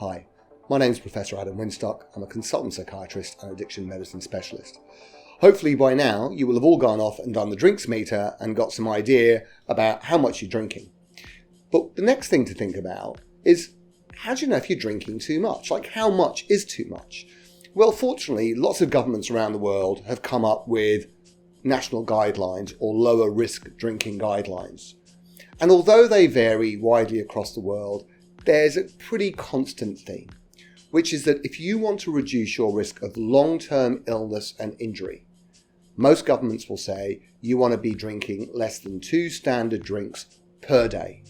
Hi, my name is Professor Adam Winstock. I'm a consultant psychiatrist and addiction medicine specialist. Hopefully by now you will have all gone off and done the drinks meter and got some idea about how much you're drinking. But the next thing to think about is, how do you know if you're drinking too much? Like, how much is too much? Well, fortunately, lots of governments around the world have come up with national guidelines or lower risk drinking guidelines. And although they vary widely across the world, there's a pretty constant theme, which is that if you want to reduce your risk of long-term illness and injury, most governments will say you want to be drinking less than 2 standard drinks per day.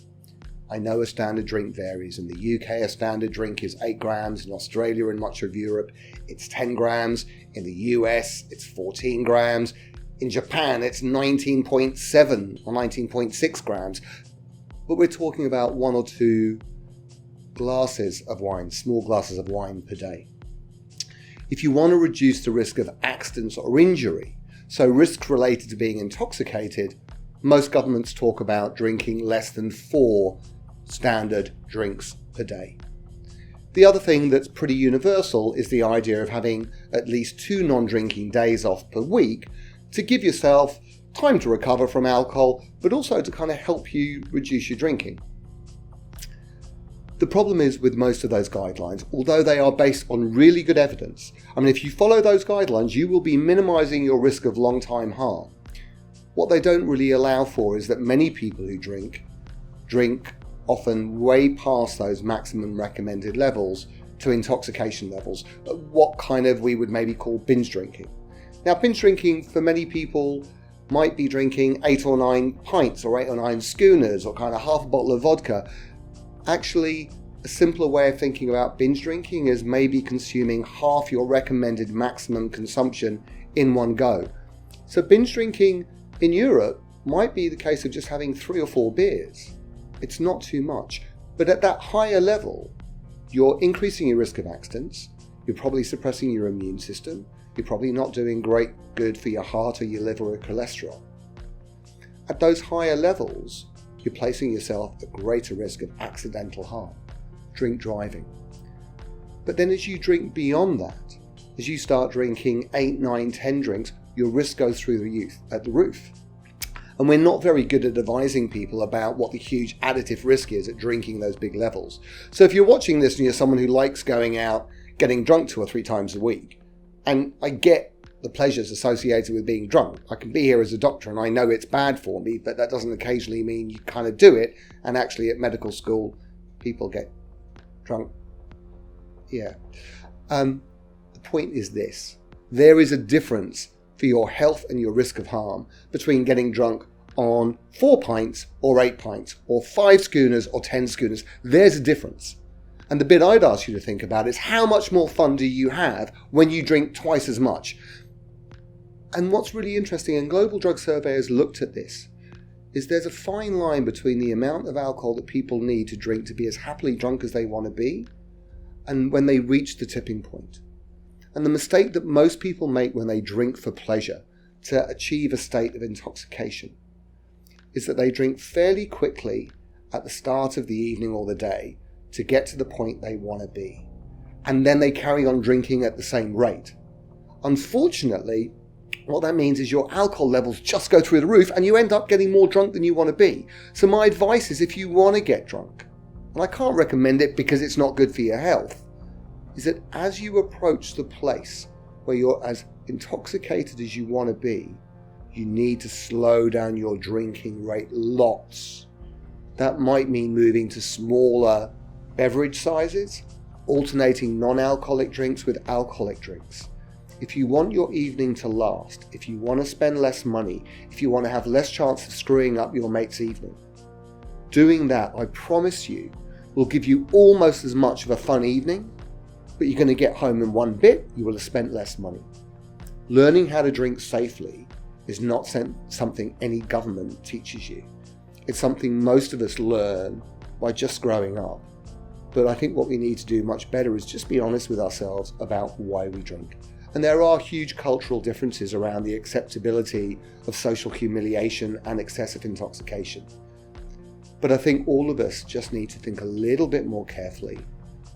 I know a standard drink varies. In the UK, a standard drink is 8 grams. In Australia and much of Europe, it's 10 grams. In the US, it's 14 grams. In Japan, it's 19.7 or 19.6 grams. But we're talking about 1 or 2 glasses of wine, small glasses of wine per day. If you want to reduce the risk of accidents or injury, so risks related to being intoxicated, most governments talk about drinking less than 4 standard drinks per day. The other thing that's pretty universal is the idea of having at least 2 non-drinking days off per week to give yourself time to recover from alcohol, but also to kind of help you reduce your drinking. The problem is with most of those guidelines, although they are based on really good evidence, if you follow those guidelines, you will be minimizing your risk of long-time harm. What they don't really allow for is that many people who drink often way past those maximum recommended levels to intoxication levels, what kind of we would maybe call binge drinking. Now, binge drinking for many people might be drinking 8 or 9 pints or 8 or 9 schooners or kind of half a bottle of vodka. Actually, a simpler way of thinking about binge drinking is maybe consuming half your recommended maximum consumption in one go. So binge drinking in Europe might be the case of just having 3 or 4 beers. It's not too much. But at that higher level, you're increasing your risk of accidents, you're probably suppressing your immune system, you're probably not doing great good for your heart or your liver or cholesterol. At those higher levels, you're placing yourself at greater risk of accidental harm, drink driving. But then as you drink beyond that, as you start drinking 8, 9, 10 drinks, your risk goes through the roof. And we're not very good at advising people about what the huge additive risk is at drinking those big levels. So if you're watching this and you're someone who likes going out, getting drunk 2 or 3 times a week, and I get the pleasures associated with being drunk. I can be here as a doctor and I know it's bad for me, but that doesn't occasionally mean you kind of do it. And actually at medical school, people get drunk. Yeah. The point is this. There is a difference for your health and your risk of harm between getting drunk on 4 pints or 8 pints or 5 schooners or 10 schooners. There's a difference. And the bit I'd ask you to think about is, how much more fun do you have when you drink twice as much? And what's really interesting, and Global Drug Survey has looked at this, is there's a fine line between the amount of alcohol that people need to drink to be as happily drunk as they want to be, and when they reach the tipping point. And the mistake that most people make when they drink for pleasure to achieve a state of intoxication is that they drink fairly quickly at the start of the evening or the day to get to the point they want to be. And then they carry on drinking at the same rate. Unfortunately, what that means is your alcohol levels just go through the roof and you end up getting more drunk than you want to be. So my advice is, if you want to get drunk, and I can't recommend it because it's not good for your health, is that as you approach the place where you're as intoxicated as you want to be, you need to slow down your drinking rate lots. That might mean moving to smaller beverage sizes, alternating non-alcoholic drinks with alcoholic drinks. If you want your evening to last, if you want to spend less money, if you want to have less chance of screwing up your mate's evening, doing that, I promise you, will give you almost as much of a fun evening, but you're going to get home in one bit, you will have spent less money. Learning how to drink safely is not something any government teaches you. It's something most of us learn by just growing up. But I think what we need to do much better is just be honest with ourselves about why we drink. And there are huge cultural differences around the acceptability of social humiliation and excessive intoxication. But I think all of us just need to think a little bit more carefully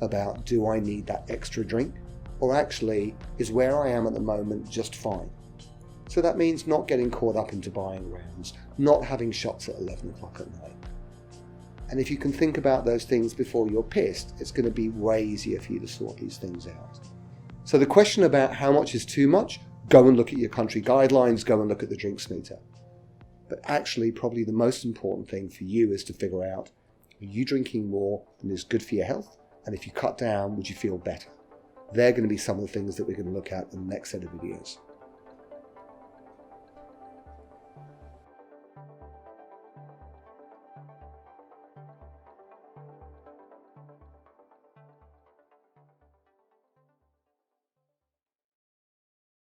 about, do I need that extra drink? Or actually, is where I am at the moment just fine? So that means not getting caught up into buying rounds, not having shots at 11 o'clock at night. And if you can think about those things before you're pissed, it's going to be way easier for you to sort these things out. So the question about how much is too much, go and look at your country guidelines, go and look at the drinks meter. But actually, probably the most important thing for you is to figure out, are you drinking more than is good for your health? And if you cut down, would you feel better? They're going to be some of the things that we're going to look at in the next set of videos.